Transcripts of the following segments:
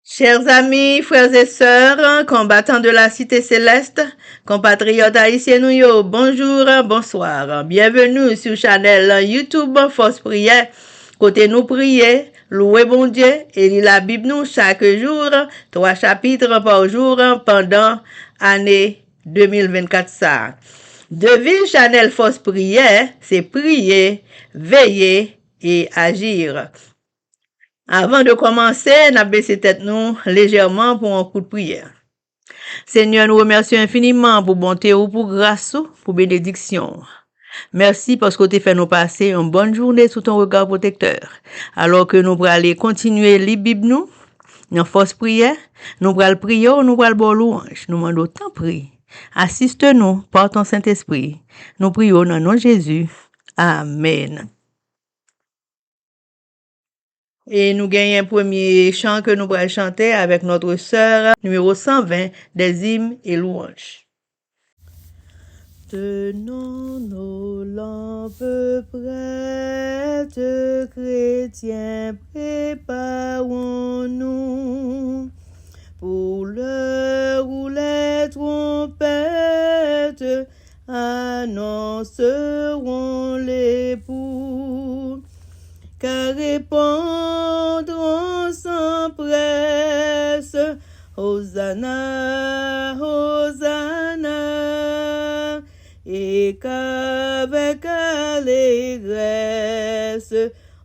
Chers amis, frères et sœurs, combattants de la cité céleste, compatriotes haïtiens nous yo, bonjour, bonsoir. Bienvenue sur channel YouTube Force Prière. Côté nous prier, louer bon Dieu et lire la Bible nous chaque jour, 3 chapitres par jour pendant année 2024 ça. Devise channel Force Prière, c'est prier, veiller et agir. Avant de commencer, n'a baissé tête nous légèrement pour un coup de prière. Seigneur, nous remercions infiniment pour bonté ou pour grâce ou pour bénédiction. Merci parce que tu fait nous passer une bonne journée sous ton regard protecteur. Alors que nous allons continuer les Bibles nous, en force prière, nous allons prier, nous allons bon louange. Nous demandons tant prier. Assiste-nous par ton Saint-Esprit. Nous prions dans le nom de Jésus. Amen. Et nous gagnons un premier chant que nous allons chanter avec notre sœur numéro 120 des hymnes et louanges. Tenons nos lampes prêtes, chrétiens, préparons-nous pour l'heure où les trompettes annonceront l'époux. Car répondront sans presse, Hosanna, Hosanna, et qu'avec allégresse,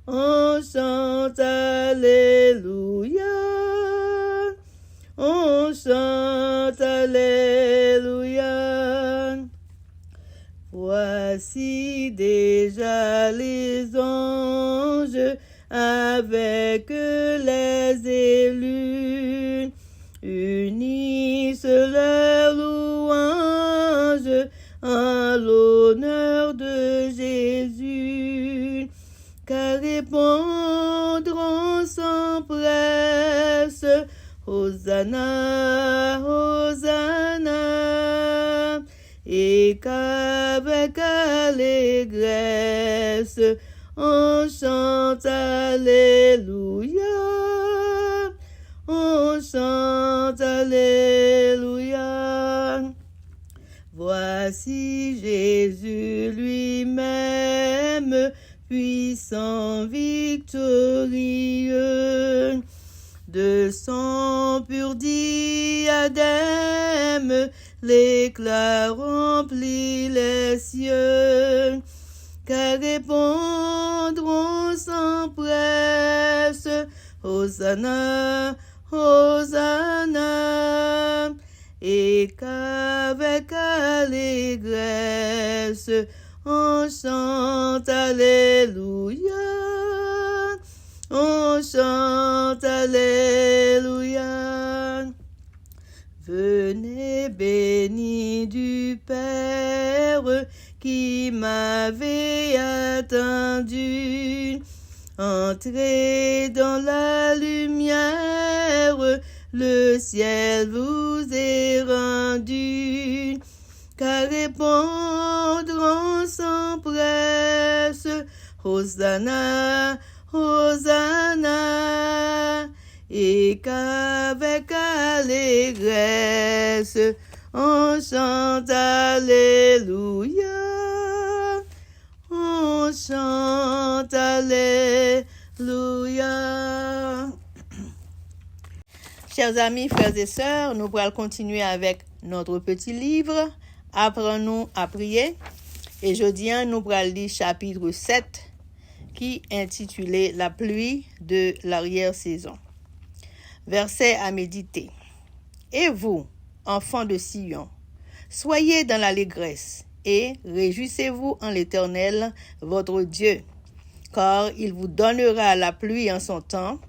on chante Alléluia, on chante Alléluia. Voici déjà les anges avec les élus, unissent leur louange en l'honneur de Jésus, car répondront sans presse, Hosanna, Hosanna, et qu'avec allégresse, on chante Alléluia, on chante Alléluia. Voici Jésus lui-même, puissant, victorieux, de son pur diadème, l'éclat remplit les cieux, car répondront sans presse, Hosanna, Hosanna, et qu'avec allégresse, on chante Alléluia, on chante Alléluia. Venez bénis du Père qui m'avait attendu. Entrez dans la lumière, le ciel vous est rendu. Car répondront sans presse, Hosanna, Hosanna, et qu'avec allégresse, on chante Alléluia, on chante Alléluia. Chers amis, frères et sœurs, nous allons continuer avec notre petit livre, Apprenons à prier. Et jeudi, nous allons lire chapitre 7, qui est intitulé La pluie de l'arrière-saison. Verset à méditer. Et vous, enfants de Sion, soyez dans l'allégresse et réjouissez-vous en l'Éternel, votre Dieu, car il vous donnera la pluie en son temps.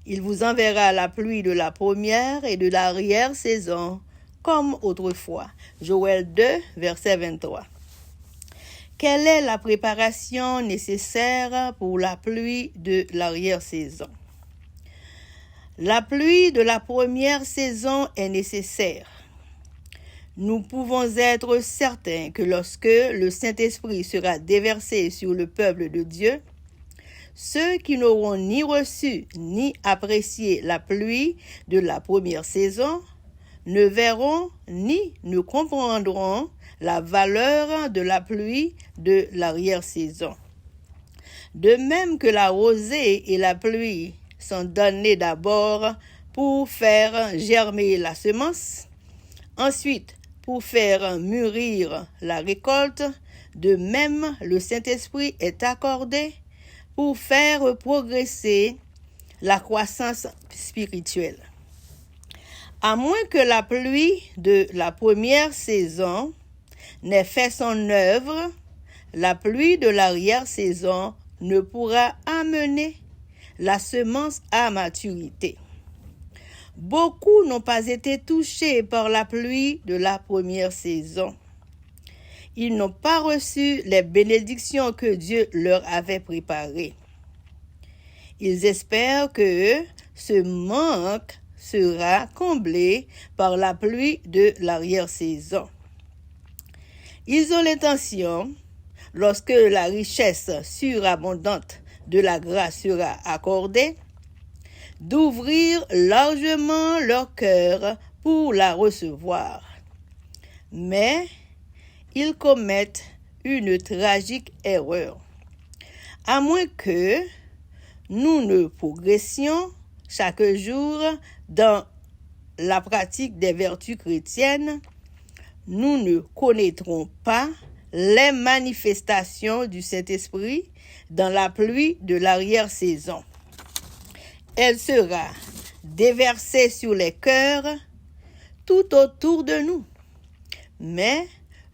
Il vous enverra la pluie de la première et de l'arrière-saison, comme autrefois. Joël 2, verset 23. Quelle est la préparation nécessaire pour la pluie de l'arrière-saison? La pluie de la première saison est nécessaire. Nous pouvons être certains que lorsque le Saint-Esprit sera déversé sur le peuple de Dieu, ceux qui n'auront ni reçu ni apprécié la pluie de la première saison ne verront ni ne comprendront la valeur de la pluie de l'arrière-saison. De même que la rosée et la pluie sont données d'abord pour faire germer la semence, ensuite pour faire mûrir la récolte, de même le Saint-Esprit est accordé pour faire progresser la croissance spirituelle. À moins que la pluie de la première saison n'ait fait son œuvre, la pluie de l'arrière-saison ne pourra amener la semence à maturité. Beaucoup n'ont pas été touchés par la pluie de la première saison. Ils n'ont pas reçu les bénédictions que Dieu leur avait préparées. Ils espèrent que ce manque sera comblé par la pluie de l'arrière-saison. Ils ont l'intention, lorsque la richesse surabondante de la grâce sera accordée, d'ouvrir largement leur cœur pour la recevoir. Mais ils commettent une tragique erreur. À moins que nous ne progressions chaque jour dans la pratique des vertus chrétiennes, nous ne connaîtrons pas les manifestations du Saint-Esprit dans la pluie de l'arrière-saison. Elle sera déversée sur les cœurs tout autour de nous, mais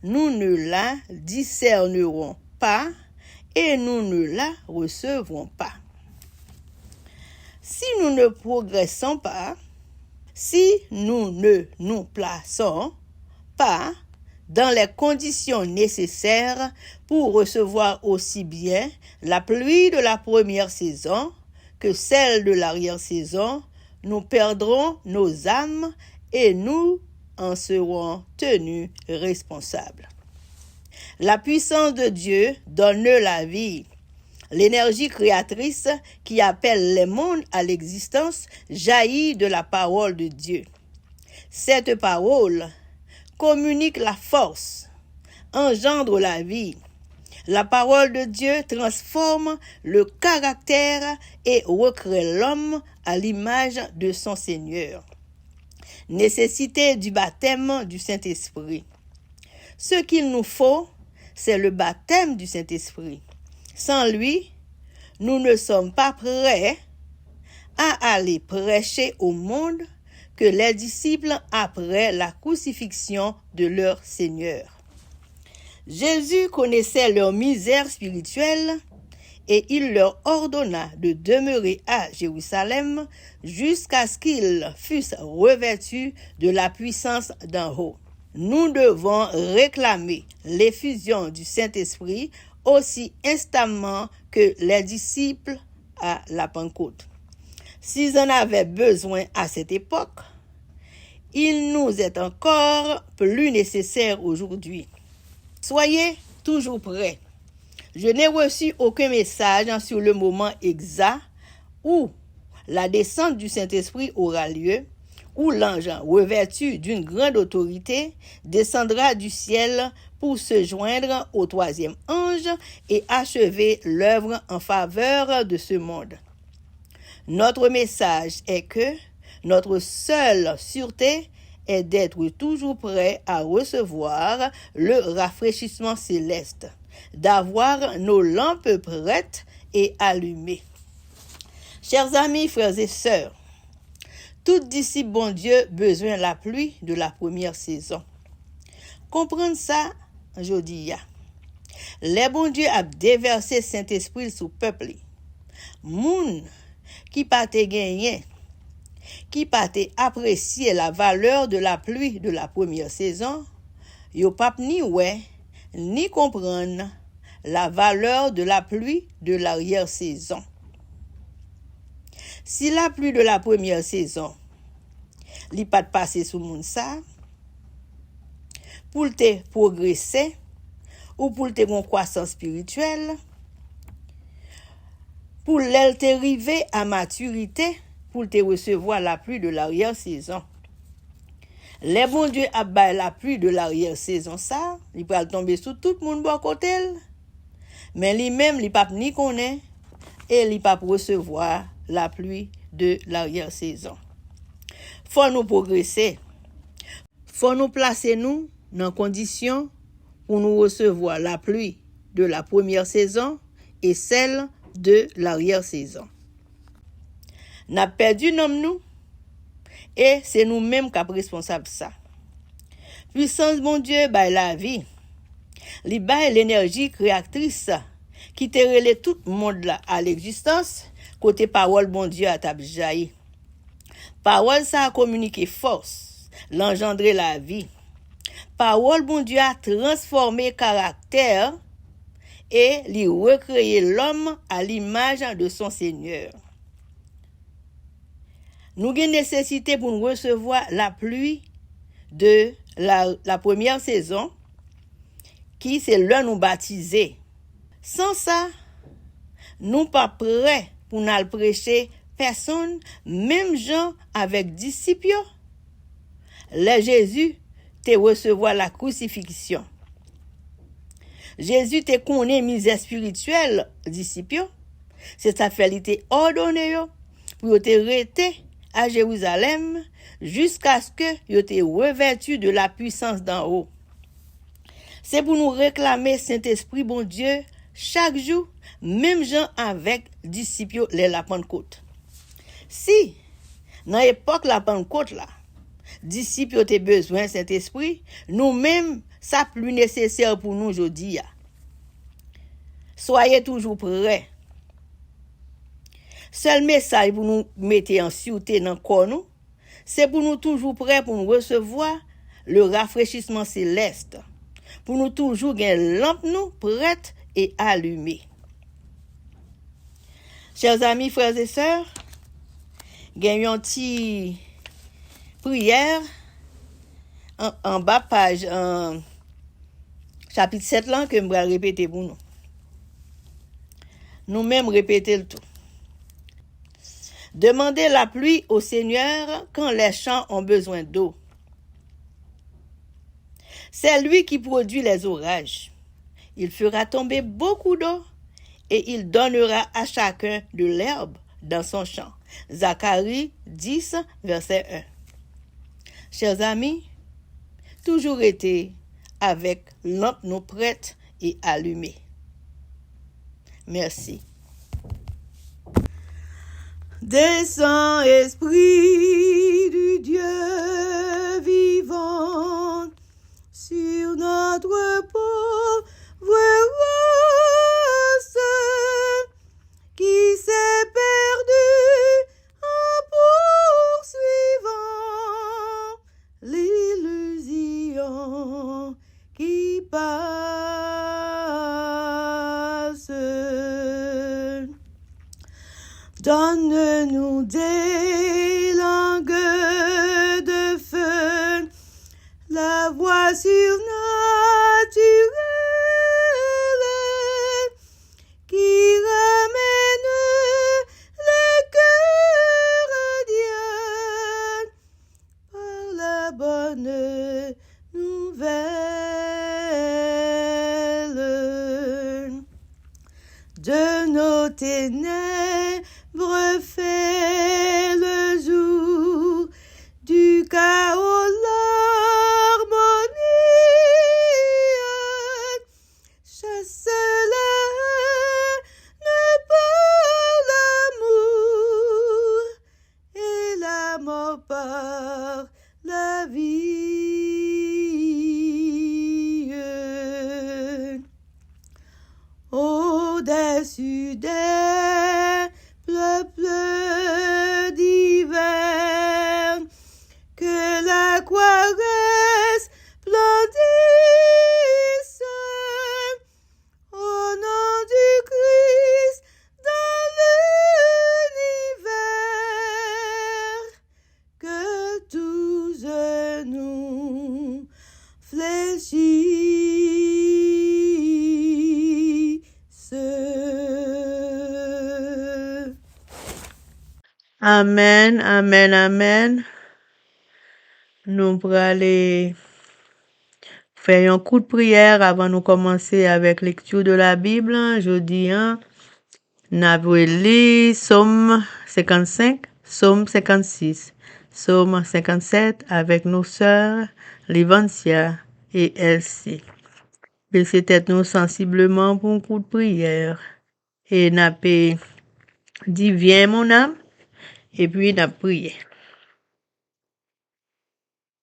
nous ne la discernerons pas et nous ne la recevrons pas. Si nous ne progressons pas, si nous ne nous plaçons pas dans les conditions nécessaires pour recevoir aussi bien la pluie de la première saison que celle de l'arrière-saison, nous perdrons nos âmes et nous en serons tenus responsables. La puissance de Dieu donne la vie. L'énergie créatrice qui appelle les mondes à l'existence jaillit de la parole de Dieu. Cette parole communique la force, engendre la vie. La parole de Dieu transforme le caractère et recrée l'homme à l'image de son Seigneur. Nécessité du baptême du Saint-Esprit. Ce qu'il nous faut, c'est le baptême du Saint-Esprit. Sans lui, nous ne sommes pas prêts à aller prêcher au monde que les disciples après la crucifixion de leur Seigneur. Jésus connaissait leur misère spirituelle et il leur ordonna de demeurer à Jérusalem jusqu'à ce qu'ils fussent revêtus de la puissance d'en haut. Nous devons réclamer l'effusion du Saint-Esprit aussi instamment que les disciples à la Pentecôte. S'ils en avaient besoin à cette époque, il nous est encore plus nécessaire aujourd'hui. Soyez toujours prêts. Je n'ai reçu aucun message sur le moment exact où la descente du Saint-Esprit aura lieu, où l'ange revêtu d'une grande autorité descendra du ciel pour se joindre au troisième ange et achever l'œuvre en faveur de ce monde. Notre message est que notre seule sûreté est d'être toujours prêt à recevoir le rafraîchissement céleste, d'avoir nos lampes prêtes et allumées. Chers amis, frères et sœurs, tout disciple bon Dieu besoin la pluie de la première saison. Comprendre ça, je dis ya. Les bon Dieu a déversé Saint-Esprit sous peuple. Moun qui pas te gagné, qui pas te apprécié la valeur de la pluie de la première saison, yo pas ni ouais, ni comprendre la valeur de la pluie de l'arrière-saison. Si la pluie de la première saison li pas passé sous moun ça, pour te progresser ou pour te gon croissance spirituelle, pour l'elle te rivé à maturité, pour te recevoir la pluie de l'arrière-saison. Les bon Dieu a bail la pluie de l'arrière-saison, ça, il va tomber sur tout le monde bon côté. Mais lui-même, il pas ni connaît et il pas recevoir la pluie de l'arrière-saison. Faut nous progresser. Faut nous placer nous dans condition pour nous recevoir la pluie de la première saison et celle de l'arrière-saison. N'a perdu nom nous et c'est nous-mêmes qui sommes responsables de ça. Puissance mon Dieu by la vie. Li bay l'énergie créatrice qui te relève tout le monde là à l'existence côté parole bon Dieu a tap jailli. Parole ça a communiqué force, l'engendrer la vie. Parole bon Dieu a transformé caractère et lui recréer l'homme à l'image de son Seigneur. Nous avons nécessité pour nous recevoir la pluie de la première saison, qui c'est là nous baptiser. Sans ça, nous pas prêts pour nous prêcher personne, même gens avec disciples. Le Jésus te recevoir la crucifixion. Jésus te connaît misère spirituelle, disciples. C'est sa fait ordonné pour te rester à Jérusalem jusqu'à ce que yo te revêtu de la puissance d'en haut. C'est pour nous réclamer Saint-Esprit bon Dieu chaque jour, même gens avec disciples la Pentecôte. Si dans l'époque la Pentecôte là, disciples ont besoin Saint-Esprit, nous-mêmes ça plus nécessaire pour nous aujourd'hui. Soyez toujours prêts. Seul message pour nous mettre en sûreté dans le corps nous, c'est pour nous toujours prêts pour nous recevoir le rafraîchissement céleste. Pour nous toujours gagner lampe nous prête et allumée. Chers amis, frères et sœurs, gagnons une petite prière en bas page chapitre 7 là que je vais répéter pour nous. Nous-mêmes répéter le tout. Demandez la pluie au Seigneur quand les champs ont besoin d'eau. C'est lui qui produit les orages. Il fera tomber beaucoup d'eau et il donnera à chacun de l'herbe dans son champ. Zacharie 10, verset 1. Chers amis, toujours été avec lampe nous prête et allumée. Merci. Descends, Esprit du Dieu vivant, sur notre pauvre race qui s'est perdue en poursuivant l'illusion qui passe. Donne-nous des langues de feu, la voix surnaturelle qui ramène les cœurs à Dieu par la bonne nouvelle. De nos ténèbres fait le jour, du chaos l'harmonie, chasse-le par l'amour et la mort par la vie. Au-dessus des peuples d'hiver, que la croix resplendisse au nom du Christ dans l'univers, que tous nous fléchissent. Amen, amen, amen. Nous pourrons aller faire un coup de prière avant de commencer avec lecture de la Bible. Jeudi, nous avons lu Psaume 55, Psaume 56, Psaume 57 avec nos sœurs Livancia et Elsie. Baissez tête nous sensiblement pour un coup de prière. Et nous avons dit, viens mon âme, et puis nous avons prié.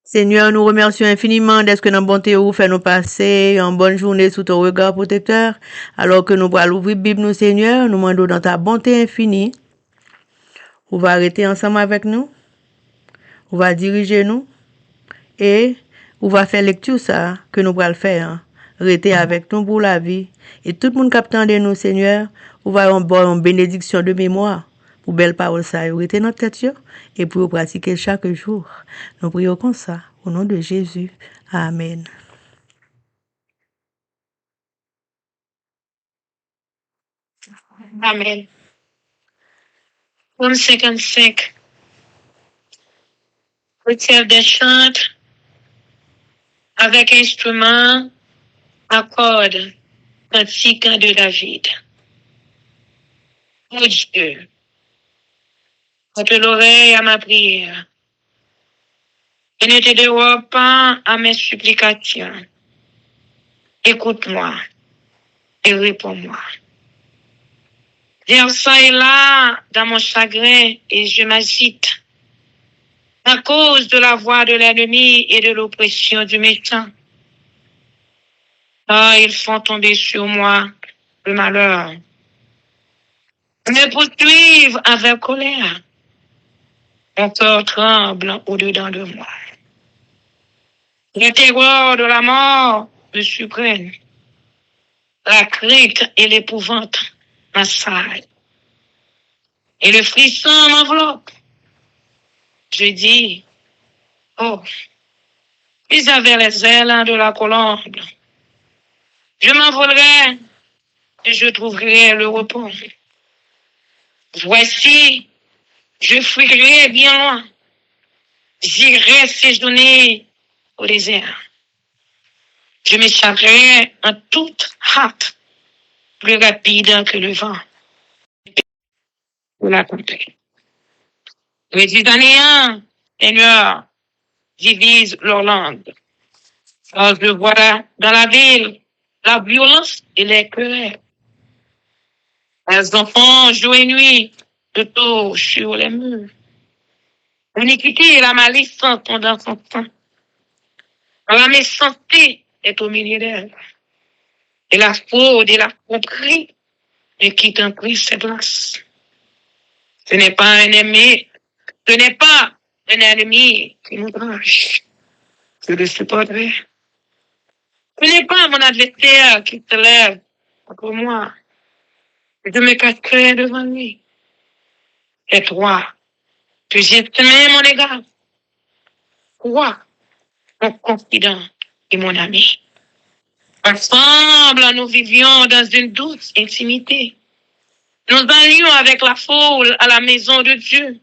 Seigneur, nous remercions infiniment d'être que dans bonté ou fait nous passer une bonne journée sous ton regard protecteur. Alors que nous allons ouvrir la Bible, nous, Seigneur, nous demandons dans ta bonté infinie. On va arrêter ensemble avec nous. On va diriger nous. Et on va faire lecture ça que nous allons faire. Rester avec nous pour la vie. Et tout le monde qui attend de nous, Seigneur, on va avoir une bénédiction de mémoire. Pour belle parole ça, rester notre tête et pour pratiquer chaque jour. Nous prions comme ça, au nom de Jésus. Amen. Amen. Psaume 55. Auteur des chants avec instrument à cordes, cantique de David. Ô Dieu, porte l'oreille à ma prière et ne te dérobe pas à mes supplications. Écoute-moi et réponds-moi. Viens ça et là dans mon chagrin et je m'agite à cause de la voix de l'ennemi et de l'oppression du méchant. Ah, ils font tomber sur moi le malheur. Ils me poursuivent avec colère. Mon cœur tremble au-dedans de moi. Les terreurs de la mort me surprennent. La crainte et l'épouvante m'assaillent. Et le frisson m'enveloppe. Je dis, oh, ils avaient les ailes de la colombe. Je m'envolerai et je trouverai le repos. Voici, je fuirai bien loin. J'irai séjourner au désert. Je m'échapperai en toute hâte, plus rapide que le vent. Vous la comptez. Les Italien, Seigneur, divise leur langue. Quand je vois dans la ville la violence et les querelles. Les enfants jouent et nuit de tout sur les murs. L'iniquité et la malice sont dans son sang. La méchanceté est au milieu d'elle. Et la fraude et la tromperie ne quittent en pris ses places. Ce n'est pas un ennemi qui nous tranche. Je le supporterai. Ce n'est pas mon adversaire qui se lève contre moi. Je me cacherai devant lui. Et toi, que j'ai aimé mon égard. Toi, mon confident et mon ami. Ensemble, nous vivions dans une douce intimité. Nous allions avec la foule à la maison de Dieu.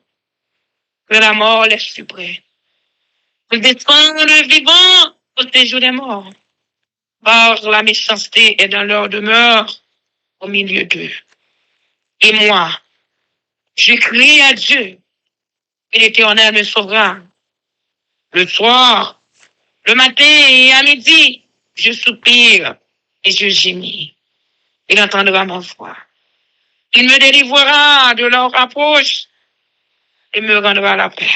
Que la mort laisse suprême. Nous descendons vivants au séjour des morts. Or, la méchanceté est dans leur demeure au milieu d'eux. Et moi, je crie à Dieu, et l'Éternel me sauvera. Le soir, le matin et à midi, je soupire et je gémis. Il entendra ma voix. Il me délivrera de leur approche et me rendra la paix.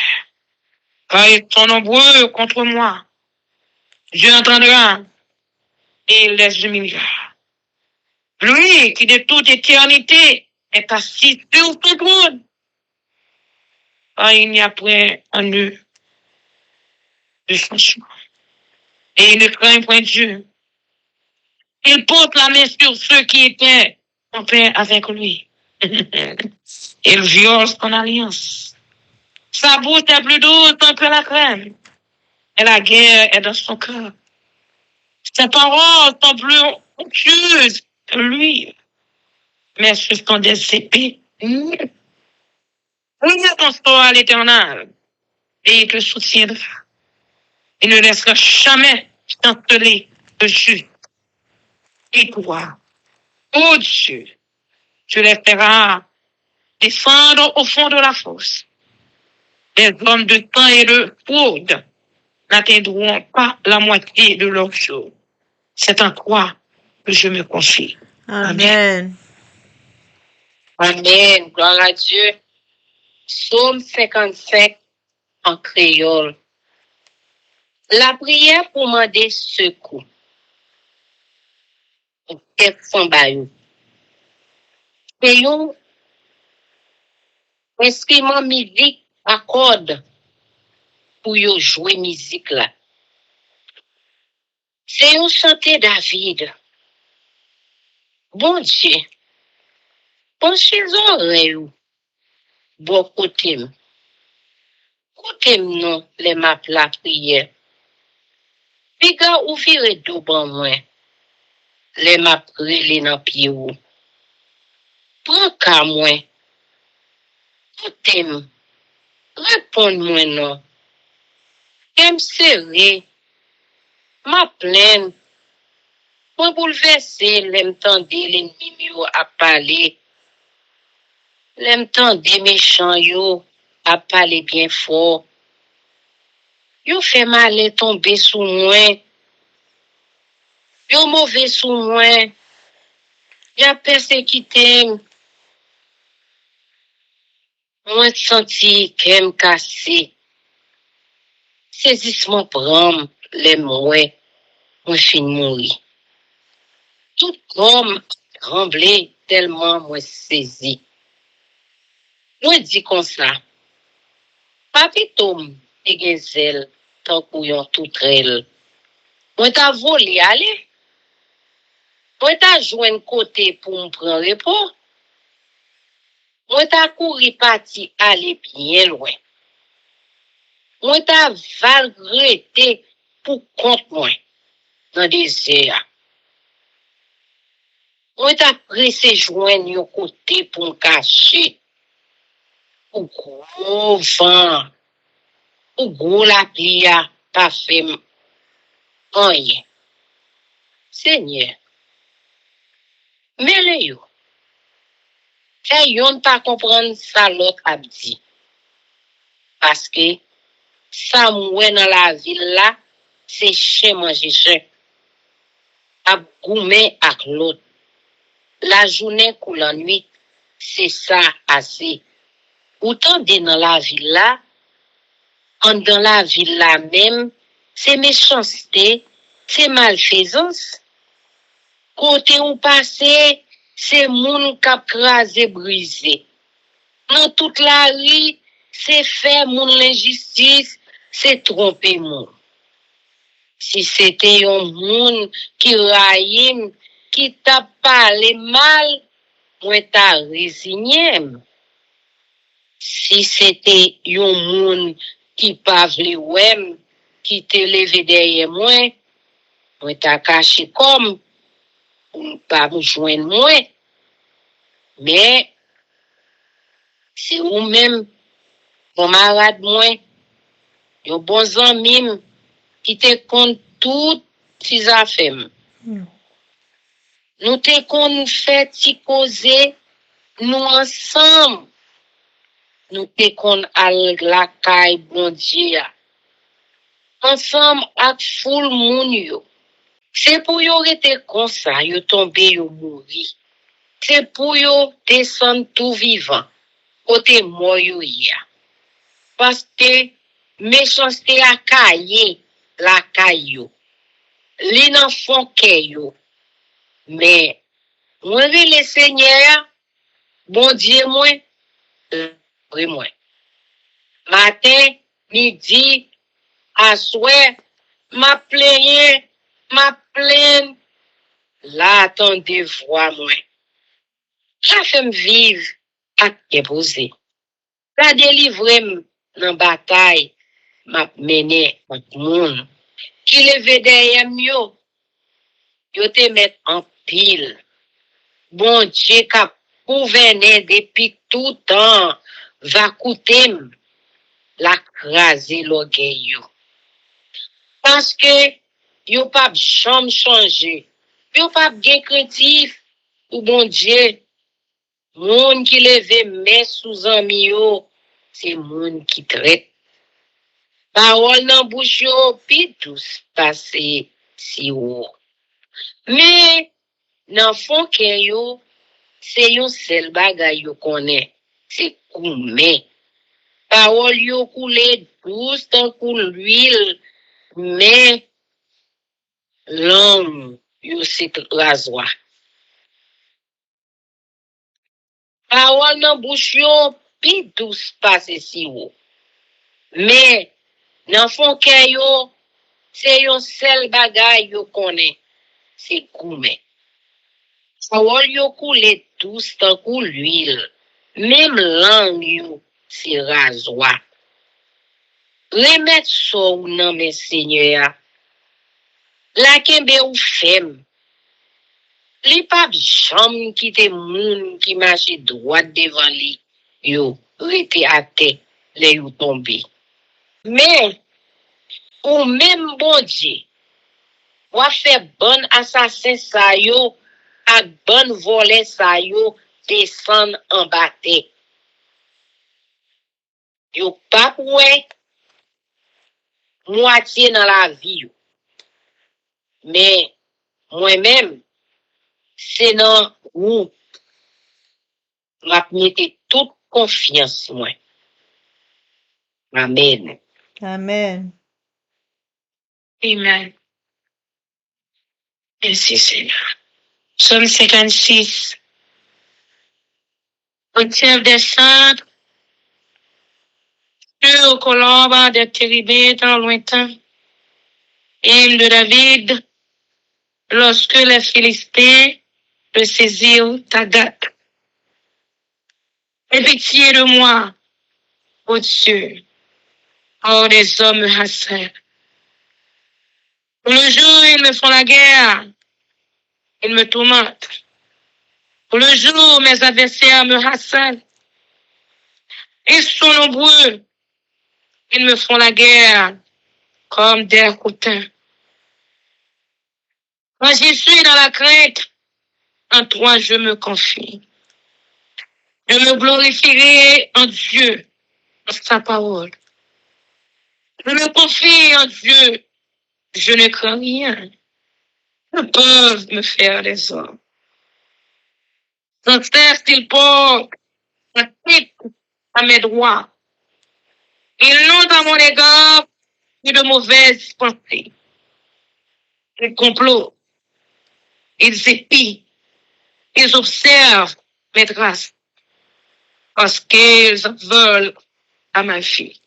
Car ils sont nombreux contre moi. Dieu entendra et il les humiliera. Lui qui de toute éternité est assis sur son trône. Car il n'y a point en eux de changement. Et il ne craint point Dieu. Il porte la main sur ceux qui étaient en paix avec lui. Il viole son alliance. Sa bouche est plus douce que la crème. Et la guerre est dans son cœur. Ses paroles sont plus onctueuses que lui. Mais ce sont des épées. Ouvre ton sort à l'Éternel et il te soutiendra. Il ne laissera jamais chanceler le juste. Et toi, oh Dieu, tu les feras descendre au fond de la fosse. Les hommes de temps et de fraude n'atteindront pas la moitié de leur jour. C'est en toi que je me confie. Amen. Amen. Gloire à Dieu. Psaume 55 en créole. La prière pour demander secours. Qu'est-ce qu'on va y? C'est un instrument musique à cordes pour y jouer musique là. C'est un chanter David. Bon Dieu, penchez oreilles, bon côté. Côté non, les maps la prière. Puis gars ouvrir dos ban moi. Les maps relé dans pied ou. Prends ka moi. Côté réponds-moi non. Aime serré. Ma plaine. Moi bouleversé, l'aime tendre l'ennemi yo a parler. L'aime tendre méchant yo a parler bien fort. Yo fait mal tomber sous moi. Yo mauvais sous moi. Yo persécuté. Moi senti qu'aime cassé. Saisissement prend les moi. Moi fin mourir. Tout comme tremblé tellement moi saisi. Moi dis comme ça. Papitom te gen zel tant kou yon tout rel. Moi ta volé aller. Moi ta jouen côté pour me prendre repos. Moi ta couri parti aller bien loin. Moi ta valgrete pour compte moi dans désert. Moi ta pressé joindre yon côté pour me cacher. Ou gros vent. Ou gros la pluie a pas fait rien. Seigneur, mais le yo. Et yon pas comprendre ça l'autre a dit. Parce que ça moué dans la ville là, c'est chien manger chien. A goumé ak l'autre. La journée ou la nuit, c'est ça assez. Autant de dans la ville là, dans la ville là même, c'est méchanceté, c'est malfaisance. Côté où passer, c'est moun k'ap krasé brisé. Dans toute la rue, c'est faire moun l'injustice, c'est tromper moun. Si c'était un moun qui raïm, qui t'a parlé mal, moi t'a résigné. Si c'était un moun qui pas vle ouem, qui te levé derrière moi t'a caché comme pour pas me joindre moi. Mais c'est ou même mon marade moi, yon bon ami qui te compte tout ses affaires. Nous te qu'on fait ti causer nous ensemble. Nous te qu'on al la caille bon Dieu. Ensemble ak foule moun yo. C'est pour yo rete comme ça, yo tombe yo mouri. C'est pour yo descendre tout vivant. Côté mort yo ya. Parce que méchanceté a caillé la caillou. Li nan fon ke yo. Mais moi le Seigneur, bon Dieu moi, oui moi. Matin, midi, à soir, ma plaine, là attendez voix moi. Ça fait me vivre à déposer. Ça délivrer dans bataille, m'a mené en monde. Qui levé derrière moi, yo te met en pile. Bon Dieu qu'a gouverné depuis tout temps, va coûter la craser l'orgueil yo. Parce que yo pas jamais changer. Yo pas bien craintif ou bon Dieu. Moun qui leve mes sous ami yo, c'est moun qui traite. Parole nan bouche yo, pi douce passe si ou. Mais nan fond ke yo, c'est yon sel bagay yo connaît. C'est koumen. Parole yo coule douce tant kou l'huile, mais l'homme yo c'est rasoir. Parole nan bouche yo, pi douce passe si ou. Mais nan fond ke yo, c'est yon sel bagay yo connaît. C'est koumen. Parole yo coule douce tant kou l'huile. Même langue yo, c'est rasoir. Remettre ça ou nan men Seigneur. La kembe ou fem. Li pa jam kite moun ki marche droit devant li. Yo, rete ate, le yo tombe. Mais, ou même bon Dieu, ou fait bon assassin sa yo, ak bon volet sa yo, descend en bate. Yo pa poué, moitié dans la vie yo. Mais, moi-même, c'est dans où m'a mette toute confiance moi. Amen. Amen. Amen. Merci Seigneur. Psaume 56. Observe des centres, sur colombe des térébintes lointains. Hymne de David, lorsque les Philistins le saisirent ta date. Aie pitié de moi, ô Dieu, hors des hommes hassins. Pour le jour, ils me font la guerre, ils me tourmentent. Pour le jour, mes adversaires me harcèlent. Ils sont nombreux, ils me font la guerre comme des routins. Quand je suis dans la crainte, en toi je me confie. Je me glorifierai en Dieu, en sa parole. Je me confie en Dieu, je ne crains rien. Ils peuvent me faire des hommes. Sans cesse, ils portent la tête à mes droits. Ils n'ont à mon égard que de mauvaises pensées. Ils complotent, ils épient, ils observent mes traces parce qu'ils veulent à ma vie.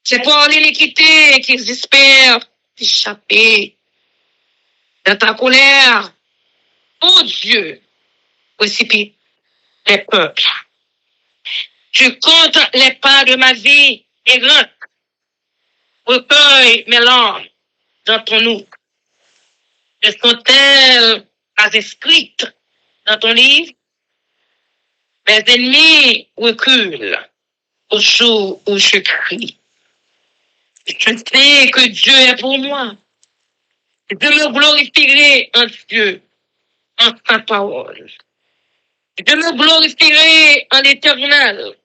C'est pour l'iniquité qu'ils espèrent échapper dans ta colère. Oh Dieu, précipite les peuples. Tu comptes les pas de ma vie errante. Recueille mes larmes dans ton eau. Elles sont-elles pas inscrites dans ton livre? Mes ennemis reculent au jour où je crie. Je sais que Dieu est pour moi. Je me glorifierai en Dieu, en sa parole. Je me glorifierai en l'Éternel,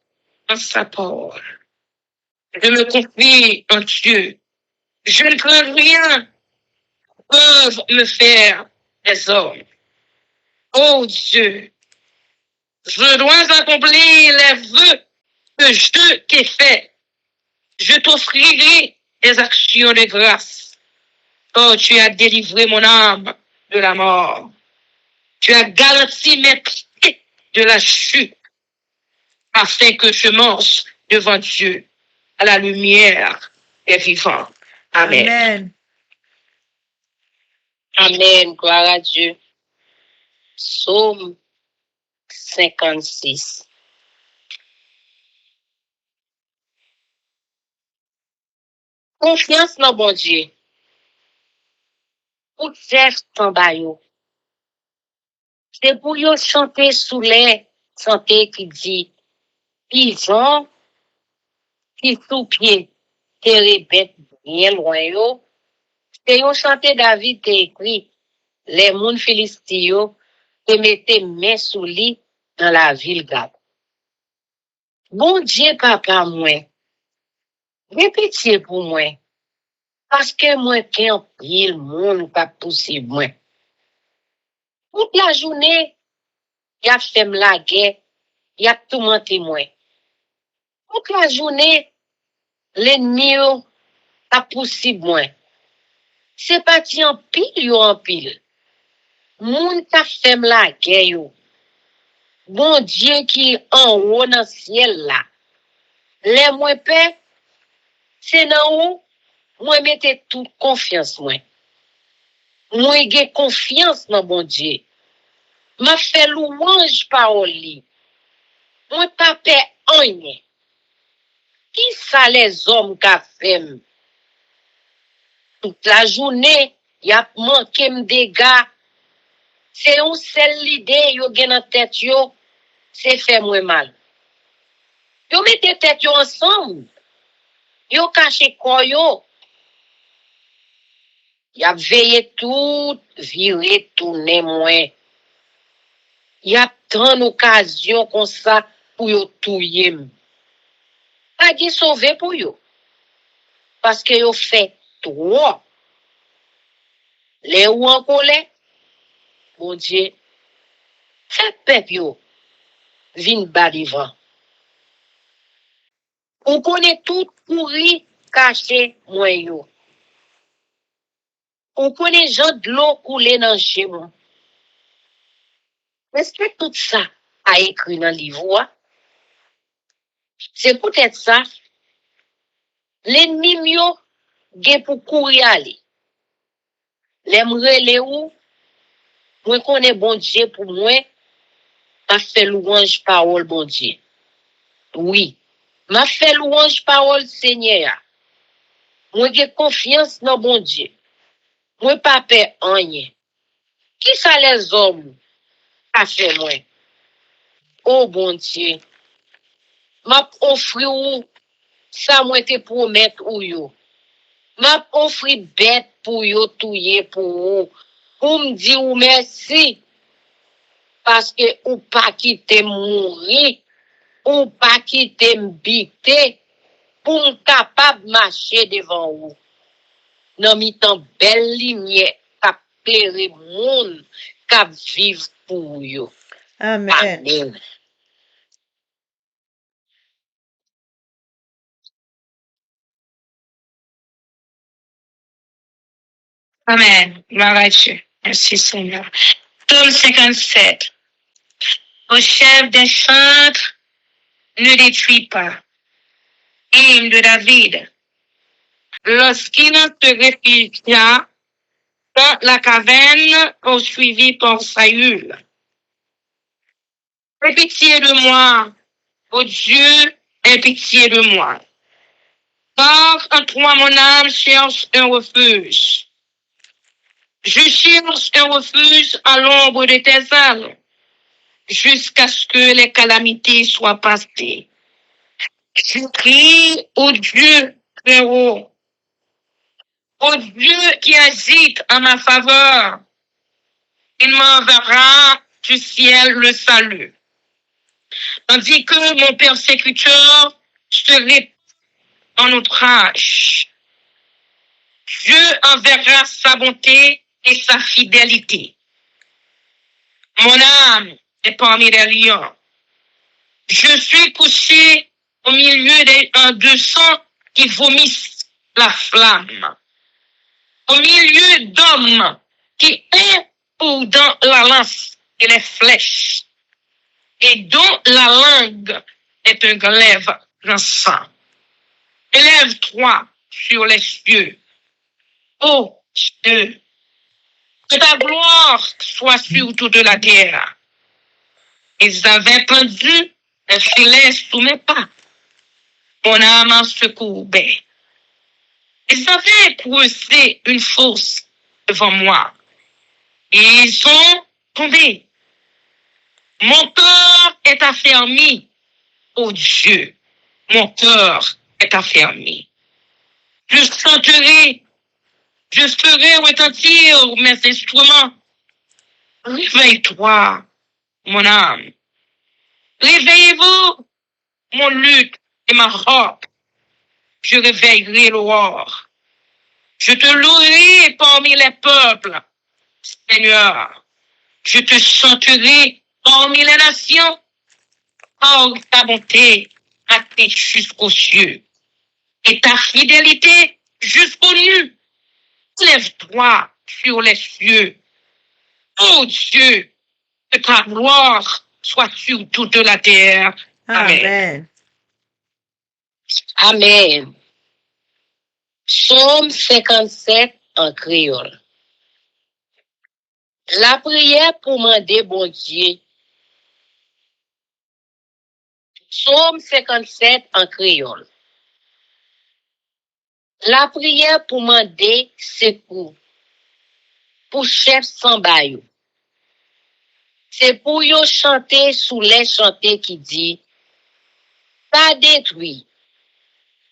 en sa parole. Je me confie en Dieu. Je ne crains rien. Peuvent me faire des hommes. Oh Dieu, je dois accomplir les vœux que je t'ai faits. Je t'offrirai des actions de grâce. Oh, tu as délivré mon âme de la mort. Tu as garanti mes pieds de la chute, afin que je marche devant Dieu à la lumière des vivants. Amen. Amen. Amen. Gloire à Dieu. Psaume 56. Confiance dans bon Dieu. Pour geste en baillot. C'est pour yo chanter sous les santé qui dit, pigeon qui sous pied, te répète bien loin yo. C'est yon chanté David te écrit, les moun Philistins yo, te mette main sous lit dans la ville Gad. Bon Dieu, papa, moi, fais pitié pour moi, parce que moi, qu'un pile monde pas possible, moi. Toute la journée, y a fait la guerre, y a tout menti, moi. Toute la journée, l'ennemi, yo, pas possible, moi. C'est parti en pile, yo en pile. Moun ta fait la guerre, yo. Bon Dieu qui en haut dans le ciel là. Les moins paix, c'est dans où, moi mettez toute confiance, moi. Moi j'ai confiance dans bon Dieu. M'a fait louange parole li. Moi pas paix rien. Qui ça les hommes qu'a fait? Toute la journée, y a manqué me dégâts. C'est une seule idée yo gen dans tête yo, c'est fait moi mal. Yo mette tête yo ensemble. Yo caché quoi yo. Y a veillé tout, viré, tourné moins. Y a tant d'occasions comme ça pour yo touyer. Pas de sauver pour yo. Parce que yo fait trop. Les ou en colère, mon Dieu, fait peuple yo, vin badivan. On connaît tout pourri caché moi yo. On connaît gens de l'eau couler dans chez moi. Est-ce que tout ça a écrit dans le livre? C'est peut-être ça. L'ennemi yo gen pour courir aller. L'aimerait ou moi connais bon Dieu pour moi, m'a fait louange parole bon Dieu. Oui, m'a fait louange parole Seigneur. Moi j'ai confiance dans bon Dieu. Moi pas peur rien. Qui ça les hommes a fait moi? Oh bon Dieu. M'a offri ou ça moi te promettre ou yo. M'a offri bête pour yo touyer pour ou. Pour me dire ou merci. Parce que ou pas quitter mourir. Ou pas quitter m'biter. Pour me capable marcher devant ou. Nan mi tan belle lumière. Kap plere moun. Kap vive pour yo. Amen. Amen. Amen. Gloire à Dieu. Merci Seigneur. Psaume 57. Au chef des chantres, ne détruis pas. Hymne de David. Lorsqu'il se réfugia dans la caverne poursuivi par Saül. Aie pitié de moi, ô Dieu, aie pitié de moi. Car en toi mon âme cherche un refuge. Je cherche un refuge à l'ombre de tes ailes, jusqu'à ce que les calamités soient passées. Je crie au Dieu très haut, au Dieu qui agite en ma faveur. Il m'enverra du ciel le salut. Tandis que mon persécuteur serait en outrage. Dieu enverra sa bonté et sa fidélité. Mon âme est parmi les lions. Je suis couché au milieu des deux sangs qui vomissent la flamme. Au milieu d'hommes qui ont dans la lance et les flèches, et dont la langue est un glaive sang. Élève-toi sur les cieux, ô Dieu, que ta gloire soit sur toute la terre. Ils avaient pendu un filet sous mes pas. Mon âme en secourbait. Ils avaient creusé une fosse devant moi. Et ils sont tombés. Mon cœur est affermi. Oh Dieu, mon cœur est affermi. Je chanterai, je ferai retentir mes instruments. Réveille-toi, mon âme. Réveillez-vous, mon luth et ma harpe. Je réveillerai l'aurore. Je te louerai parmi les peuples, Seigneur. Je te chanterai parmi les nations. Or, ta bonté atteint jusqu'aux cieux et ta fidélité jusqu'aux nues. Lève-toi sur les cieux. Oh Dieu, que ta gloire soit sur toute la terre. Amen. Amen. Psaume 57 en créole. La prière pour demander bon Dieu. Psaume 57 en créole. La prière pour demander secours. Pour chef sans bayou. C'est pour yo chanter sous les chanter qui dit pas détruit.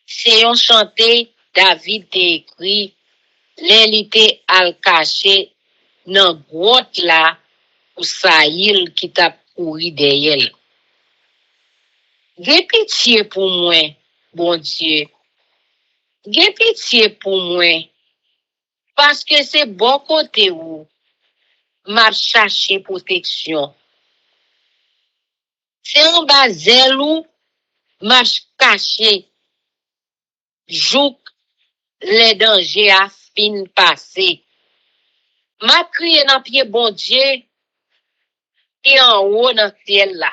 C'est un chanter David t'a écrit l'élité al caché dans grotte là ou Saïl qui t'a couru derrière. Gè pitié pour moi, bon Dieu. Gè pitié pour moi parce que c'est bon côté où m'a cherché protection. C'est en bas où m'a caché jouk les dangers à fin passé. M'a crié dans pied bon Dieu et en haut dans ciel là.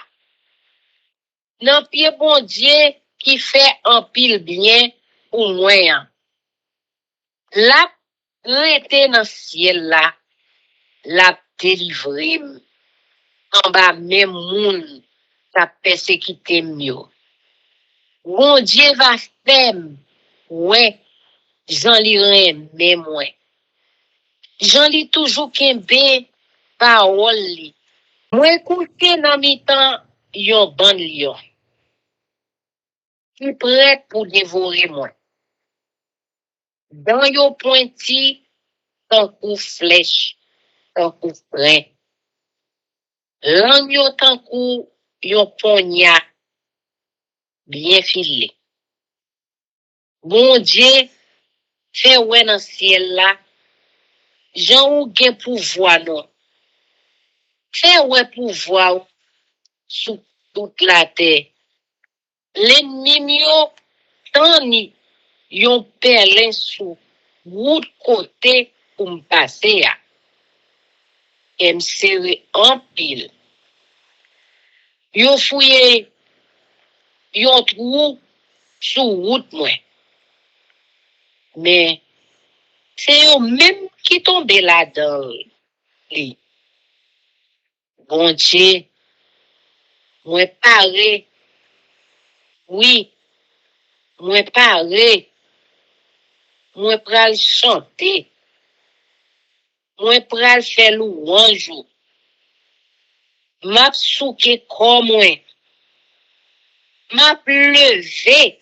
Dans pied bon Dieu qui fait un pile bien pour moi. La rete dans ciel là, la délivré en bas même moun ta persécuté mieux. Bon Dieu va faire ouais, j'en lirai même moi. J'en lis toujours kembe parole li. Moi écouter dans mi temps yon bon lion qui prêt pour dévorer moi. Dans yon pointi tant coup flèche, tant coup frein. Lang yon tant coup yon poignard bien filé. Bon Dieu fait ouais dans ciel là. Jean ou gen pouvoir non. Fait ouais pouvoir sous toute la terre. L'ennemi mio tant ni yon perlin sous route côté pour me passer à. Et me serrer en pile. Yon fouye yon trou sous route moi. Mais c'est eux même qui tombe là-dedans. Bon Dieu, moi paré. Oui, moi paré. Moi pral chanter. Moi pral faire louange. M'a souke comme moi. M'a levé.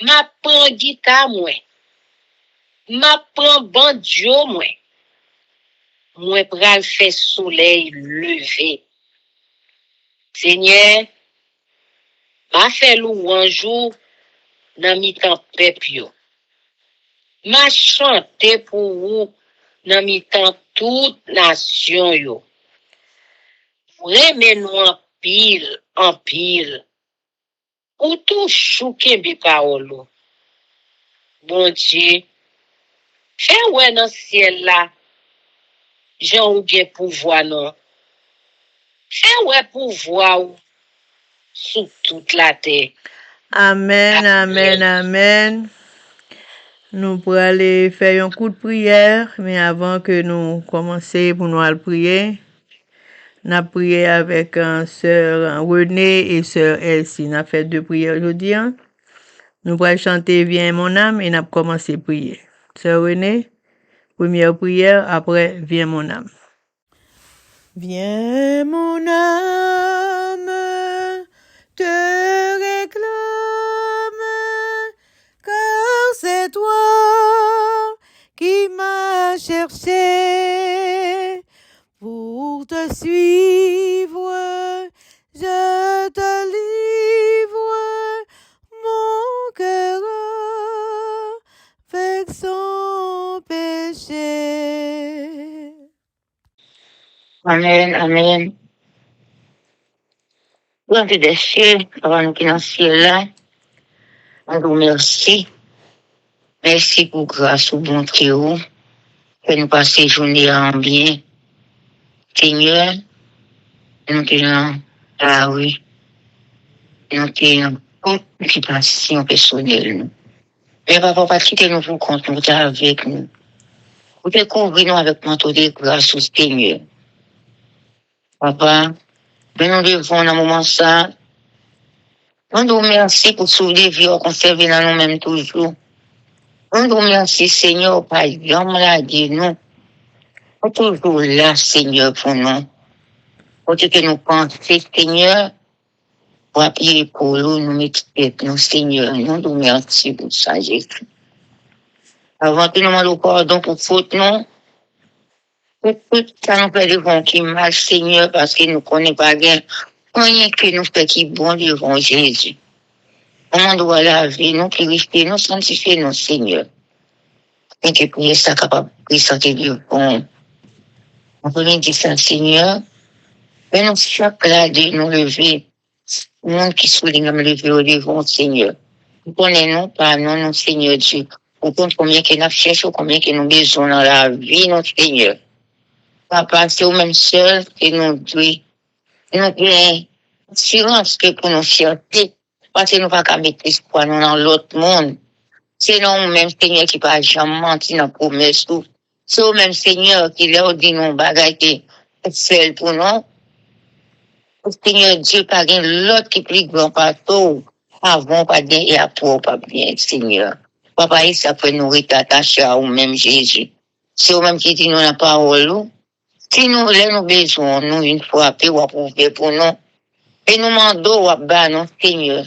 M'a prend guitare moi. M'a prend banjo moi. Moi pral faire soleil levé. Seigneur, m'a fait louange dans mi temps pepio. M'a chanté pour vous dans mi temps toute nation yo. Remets-nous en pile. Ou tout chouke bi parole. Bon Dieu, fais ouais dans ciel là. Jean ou gen pouvoir non. Fais ouais pouvoir sous toute la terre. Amen, amen, amen. Nous pourrons aller faire un coup de prière, mais avant que nous commencions pour nous aller prier, nous avons prié avec sœur René et sœur Elsie. Nous avons fait 2 prières aujourd'hui. Nous pourrons chanter Viens mon âme et nous avons commencé à prier. Sœur René, première prière, après Viens mon âme. Viens mon âme, chercher pour te suivre. Je te livre mon cœur avec son péché. Amen, amen. Grand des cieux, avant nous qui dans le ciel là, on vous remercie. Merci pour grâce ou bonté ou. Que nous passions journée en bien. Seigneur, nous tenons la rue. Nous tenons toute occupation personnelle. Mais papa, pas quitter nous pour compte, nous avec nous. Vous découvrez nous avec manteau de grâce au Seigneur. Papa, ben nous devons dans un moment ça. On nous remercie pour sauver vie, conserver dans nous-mêmes toujours. On nous remercie, Seigneur, par exemple, la dit nous. On est toujours là, Seigneur, pour nous. Pour que nous pensions, Seigneur, pour appuyer pour nous mettre nous, Seigneur. Nous nous remercions pour ça, Jésus. Avant que nous demandons pardon pour faute, non. Tout ça nous fait devant qui mal, Seigneur, parce que nous ne connaissons pas bien. Rien que nous fait qui bon devant Jésus. On doit laver, nous purifier, nous sanctifier, nous, Seigneur. Et que prier ça capable de sentir du bon. On peut dire ça, Seigneur. Mais nous, chaque là, de nous lever. Le monde qui souligne me lever au devant, Seigneur. Nous connaissons pas, non, Seigneur Dieu. Vous comptez combien que nous cherchons, combien que nous avons besoin dans la vie, notre Seigneur. Papa, c'est vous-même seul que nous devons. Nous avons assurance que pour nos fiertés, parce que nous ne pouvons pas mettre espoir dans l'autre monde. C'est nous-mêmes, Seigneur, qui ne pas jamais mentir dans la promesse. C'est vous-même, Seigneur, qui leur dit nos bagages qui fait pour nous. Seigneur Dieu, pas l'autre qui est plus grand partout. Avant, pas bien et après, pas bien, Seigneur. Papa, il s'appelle nous attacher à vous-même, Jésus. C'est vous-même qui dit nous la parole. Si nous avons besoin, nous, une fois, puis ou approuver pour nous. Et nous demandons, nous, Seigneur.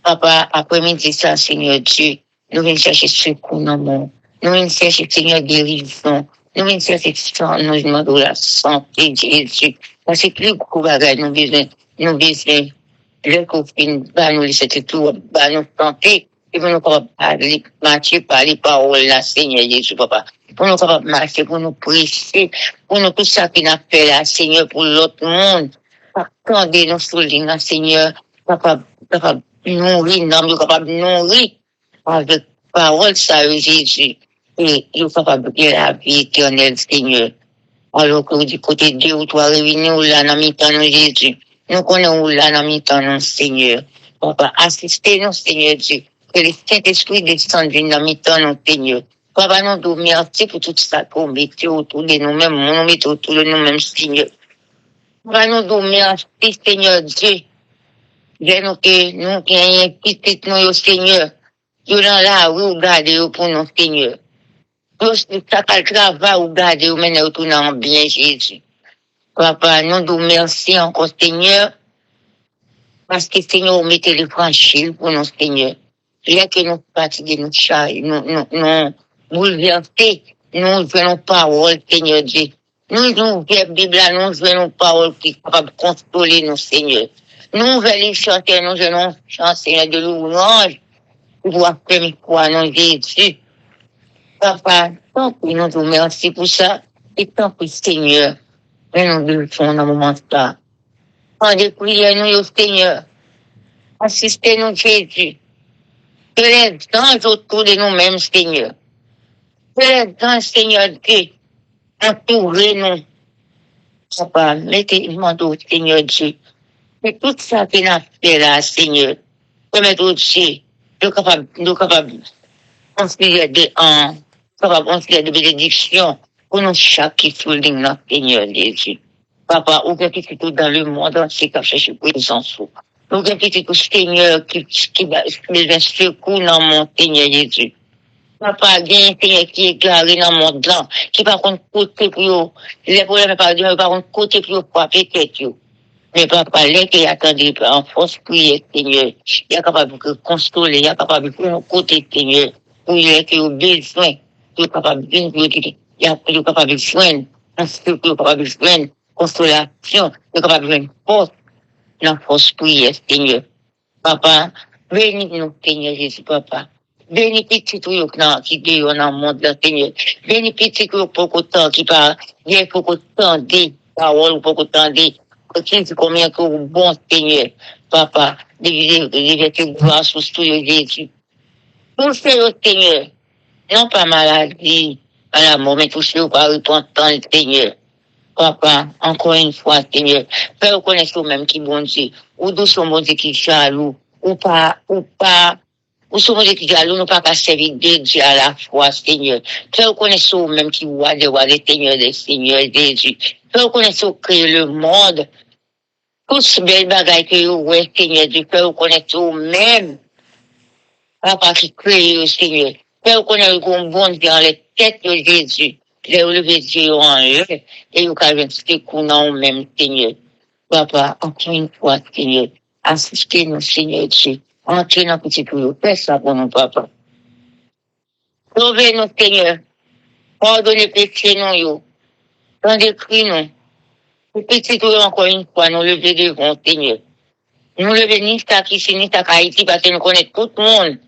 Papa, après-midi, ça, Seigneur Dieu, nous venons chercher secours dans le monde. Nous venons chercher, Seigneur, guérison. Nous venons chercher, nous demandons la santé, Jésus. Parce que plus gros bagage, nous besoin, le copine, nous laisser tout, nous santé. Et pour nous parler, marcher par les paroles, là, Seigneur Jésus, papa. Pour nous marcher, pour nous prêcher, pour nous tout ça qui n'a fait là, Seigneur, pour l'autre monde. Attendez nous souligner, Seigneur, papa, nourrir, nous capable de nourrir avec parole, ça, Jésus. Et nous capable de la vie éternelle, Seigneur. Alors que du côté de 2 ou 3 réunions, là, dans mi-temps, Jésus. Nous connaissons là, dans mi-temps, Seigneur. Papa, assistez-nous, Seigneur Dieu. Que le Saint-Esprit descende dans mi-temps, Seigneur. Papa, nous nous merci pour tout ça qu'on met autour de nous-mêmes, nous mettons autour de nous-mêmes, Seigneur. Papa, nous nous merci, Seigneur Dieu. Nous que nous gagnons petit nous, Seigneur. Nous dans la rue, gardez pour nous, Seigneur. Nous, ça le travail, ou gardez, ou menez autour dans bien, Jésus. Papa, nous nous merci encore, Seigneur. Parce que, Seigneur, vous mettez les franchis pour nous, Seigneur. Rien que nous fatigués, nous chargés, nous bouleversés, nous venons paroles, Seigneur Dieu. Nous ouvrons la Bible, nous venons paroles qui sont capables de contrôler nous, Seigneur. Nous venons chanter, nous venons chanter de louange, pour faire mes croix, non, Jésus. Papa, tant pis, nous vous remercions pour ça, et tant pis, Seigneur, mais nous le faisons dans le moment là. Pendant prière, nous, Seigneur, assistez-nous, Jésus. Que les anges autour de nous-mêmes, Seigneur. Que les anges, Seigneur Dieu, entourez-nous. Papa, mettez-nous, Seigneur Dieu. Mais tout ça que nous avons fait là, Seigneur, permettez-nous, Dieu, nous capables de considérer des bénédictions pour nous chaque qui souligne notre Seigneur Jésus. Papa, ou bien qui tout dans le monde entier qui cherche présence. Ou bien qui tout Seigneur qui besoin secours dans mon Seigneur Jésus. Papa, il y a un Seigneur qui est éclairé dans le monde là, qui par contre côté pour les problèmes par contre côté pour frapper tête. Mais papa, là qui attendait en force prière, Seigneur, il est capable de consoler, il est capable de nous côté, Seigneur, pour les qui ont besoin, il est capable de nous il est capable de joindre, il est capable de joindre consolation, il est capable de joindre force, la force prière, Seigneur. Papa, bénis-nous, Seigneur Jésus, papa. Bénis petit tout qui est dans le monde, Seigneur. Bénis petit tout pour autant qui parle, il y a pour autant des paroles, pour autant des combien que vous bon, Seigneur. Papa, de gloire sur tout Jésus. Pour ce Seigneur, non pas maladie, à la mort, mais toucher par repentance, Seigneur. Papa, encore une fois, Seigneur, fais reconnaître même qui bon Dieu, ou d'où son bon Dieu qui jaloux, ou son bon Dieu qui jaloux, nous pas qu'à servir de Dieu à la fois, Seigneur. Fais reconnaître même qui voit des Seigneur, des Seigneurs, Jésus. Fais reconnaître que le monde, tous ces belles bagailles que vous voyez, Seigneur Dieu, fais reconnaître même, papa qui crée, Seigneur. Fais reconnaître qu'on bon Dieu dans les têtes de Jésus. Les relever Dieu en eux, et vous avez un petit coup dans le même Seigneur. Papa, encore une fois, Seigneur, assistez-nous, Seigneur Dieu. Entrez dans le petit coup, fais ça pour nous, papa. Sauvez-nous, Seigneur. Pardonnez péché, nous, tendez-nous. Le petit coup, encore une fois, nous lever devant, Seigneur. Nous lever ni ça qui ni ça Haïti, parce que nous connaissons tout le monde.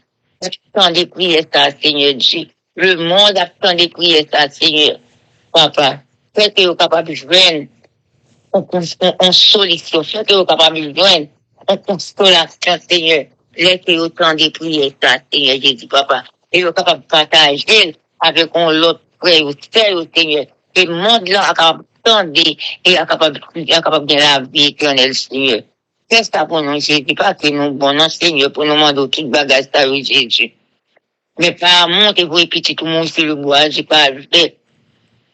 Attendez prier ça, Seigneur Dieu. Le monde attend des prières, ça, Seigneur. Papa, faites que vous capable de joindre en solution. Faites que vous capable de joindre en consolation, Seigneur. Laissez autant de prières, ça, Seigneur Jésus, papa. Et vous capable de partager avec l'autre frère ou sœur, Seigneur. Et le monde là, capable d'attendre et capable de la vie éternelle, Seigneur. Faites ça pour nous, Jésus, pas que nous, bon, non, Seigneur, pour nous demander toute bagage, ça, oui, Jésus. Mais par monter pour petit tout le monde sur le bois, j'ai pas ajouté.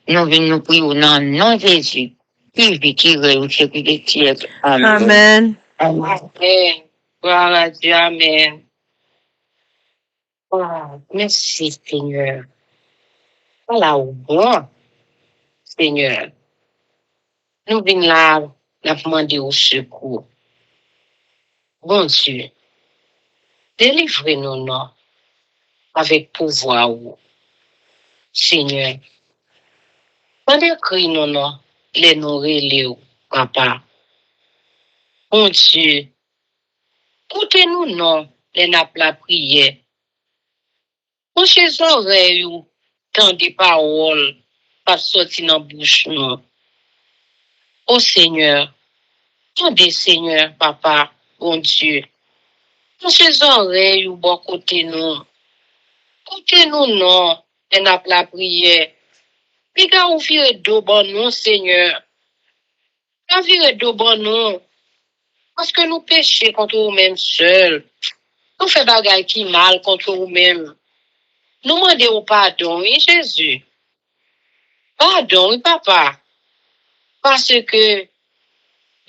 Nous venons nous prier au nom de Jésus. Qui vit, qui réussit, qui détient. Amen. Amen. Gloire à Dieu, amen. Oh, merci, Seigneur. Voilà au bon, Seigneur. Nous venons là, nous demander au secours. Bon Dieu, délivrez-nous, non, avec pouvoir, Seigneur. Pendant que nous, non, les nous relève, papa. Bon Dieu, écoutez-nous, non, les nappes la prière. Couchez les oreilles, tant des paroles, pas sortir dans la bouche, non. Oh Seigneur, tendez Seigneur, papa, bon Dieu. Couchez les oreilles, bon côté, nous. Écoutez-nous, non, les nappes la prière. Puis quand vous virez d'eau bon nous, Seigneur. Quand vous virez d'eau bon nous, parce que nous péchons contre nous-mêmes seuls. Nous faisons des choses qui mal contre nous-mêmes. Nous demandons pardon, oui, Jésus. Pardon, oui, papa. Parce que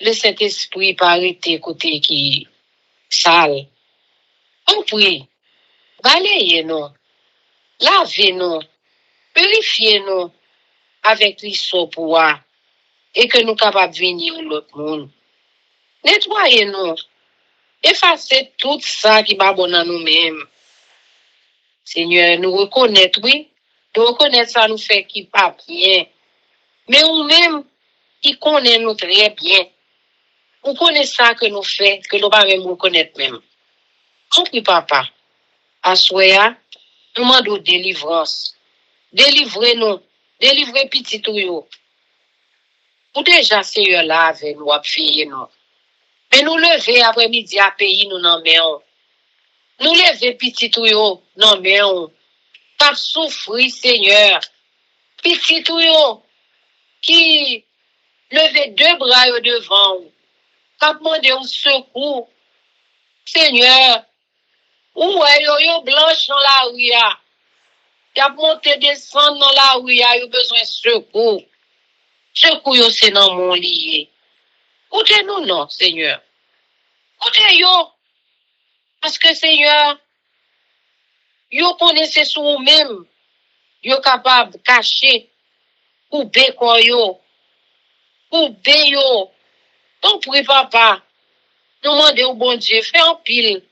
le Saint-Esprit paraît côté qui sale. On prie. Balayez-nous. Lavez-nous. Purifiez-nous avec l'histoire pour voir. Et que nous capables de venir à l'autre monde. Nettoyez-nous. Effacez tout ça qui va bon à nous-mêmes. Seigneur, nous reconnaître, oui. Nous reconnaître ça nous fait qui pas bien. Mais nous-mêmes, qui connaissons nous très bien. Nous connaissons ça que nous faisons, que nous ne pouvons pas reconnaître même. On prie, papa. À Soya, nous demandons délivrance. Délivrez-nous. Délivrez petit tout. Ou déjà, Seigneur, là, avec nous, appuyer nous. Mais nous lever après-midi à pays, nous n'en mettons. Nous lever petit tout, non, mais on. Pas souffrir, Seigneur. Petit tout, qui levait deux bras devant. Pas demander un secours. Seigneur, où est yo blanche dans la rue? Y a monté descendre dans la rue, y a besoin de secours. Secours, c'est dans mon lié. Écoutez-nous, non, Seigneur. Écoutez-yo. Parce que, Seigneur, yo connaissez sur vous-même. Yo capable de cacher. Couper quoi yo. Couper yo. Donc, pour papa, nous demandons au bon Dieu, fais un pile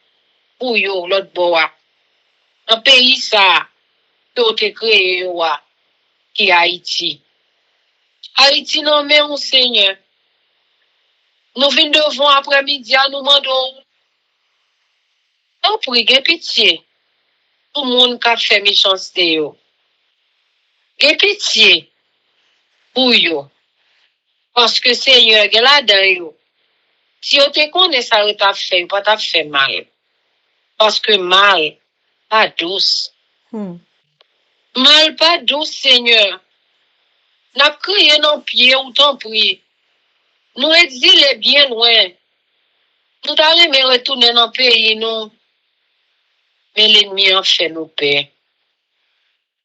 pour yo, l'autre bois. Un pays, ça, que vous avez créé, yo. qui est Haïti. Haïti non mais mon Seigneur. Nous venons devant après-midi, nous demandons, on prie, gen pitié. Tout le monde qui a fait méchanceté, yo. Gen pitié pour yo. Parce que Seigneur, gen la dan yo. Si on te connaît ça, on t'a fait, pas t'a fait mal. Parce que mal, pas douce. Mal, pas douce, Seigneur. N'a crié non pied ou t'en prie. Nous exilés bien loin. Nous allons me retourner dans le pays, nous. Mais l'ennemi en fait nous perdre.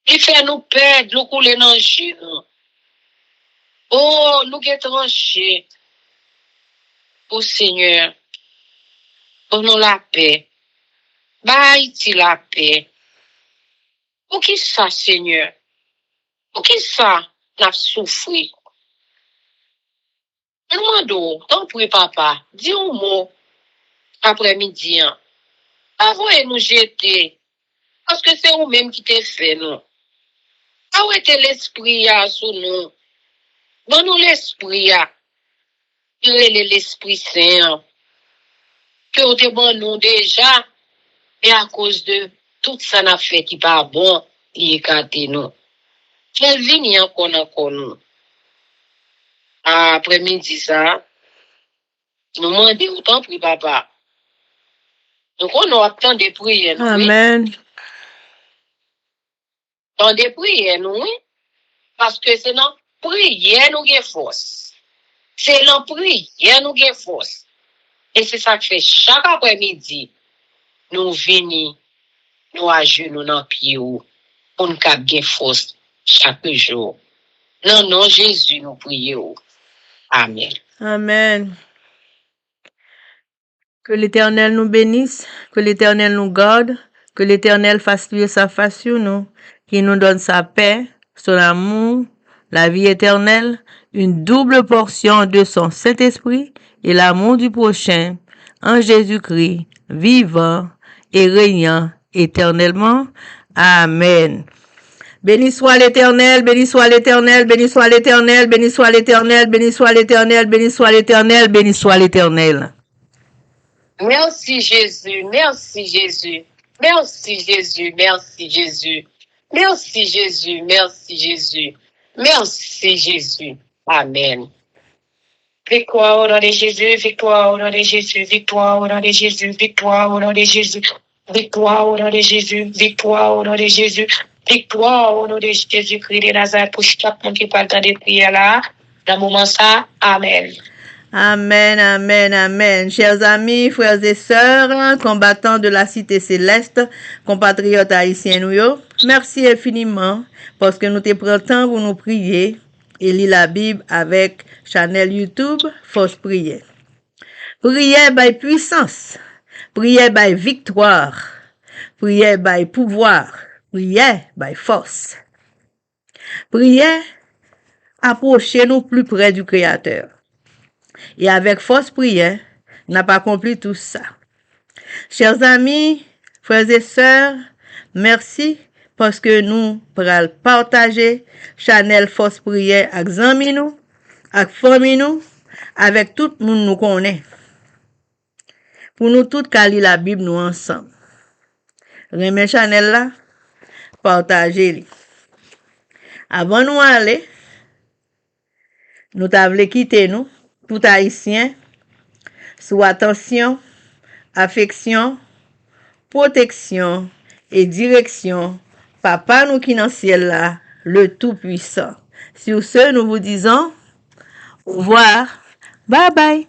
Il fait nous perdre, nous couler dans le jus. Oh, nous sommes tranchés. Oh Seigneur, pour nous la paix. Bah, Haïti la paix. Pour qui ça, Seigneur? Pour qui ça, n'a souffri? Demandons, t'en prie, papa, dis un mot après-midi. Avant de nous jeter, parce que c'est vous-même qui t'ai fait, nous. Arrêtez l'esprit sous nous. Donne-nous l'esprit, l'Esprit Saint, que vous te nous déjà, et à cause de tout ça n'a fait qui pas bon, il est gâté nous. Fais venir encore nous. Après-midi ça, nous demandons autant pour papa. Donc on a tant de prières, nous. Amen. Tant de prières, nous, oui. Parce que c'est dans prière nous avons force. C'est dans prière nous avons force. Et c'est ça que fait chaque après-midi, nous venons, nous à genoux dans le pied pour nous gagner force chaque jour. Non, non, Jésus, nous prions. Amen. Amen. Que l'Éternel nous bénisse, que l'Éternel nous garde, que l'Éternel fasse luire sa face sur nous, qu'il nous donne sa paix, son amour, la vie éternelle, une double portion de son Saint-Esprit et l'amour du prochain en Jésus-Christ, vivant et régnant éternellement. Amen. Béni soit l'Éternel, béni soit l'Éternel, béni soit l'Éternel, béni soit l'Éternel, béni soit l'Éternel, béni soit l'Éternel, béni soit l'Éternel. Merci Jésus, merci Jésus, merci Jésus, merci Jésus, merci Jésus, merci Jésus, merci Jésus. Amen. Victoire au nom de Jésus, victoire au nom de Jésus, victoire au nom de Jésus, victoire au nom de Jésus, victoire au nom de Jésus, victoire au nom de Jésus, victoire au nom de Jésus-Christ de Nazareth pour chaque monde qui parle dans des prières là. Dans le moment ça, Amen. Amen, amen, amen. Chers amis, frères et sœurs, combattants de la cité céleste, compatriotes haïtiens nous yo, merci infiniment parce que nous te prenons le temps pour nous prier et lire la Bible avec channel YouTube Force Prière. Prière by puissance, prière by victoire, prière by pouvoir, prière by force. Prière, approchez-nous plus près du Créateur. Et avec force prière, n'a pas accompli tout ça. Chers amis, frères et sœurs, merci parce que nous pourrons partager channel force prière avec amis nous, avec famille nous, avec tout le monde nous connaît. Pour nous tous caler la Bible nous ensemble. Remets channel là, partagez-le. Avant nous aller, nous t'avons quitté nous. Tout haïtien, sous attention, affection, protection et direction, Papa nous qui dans le ciel là, le Tout-Puissant. Sur ce, nous vous disons au revoir. Bye bye.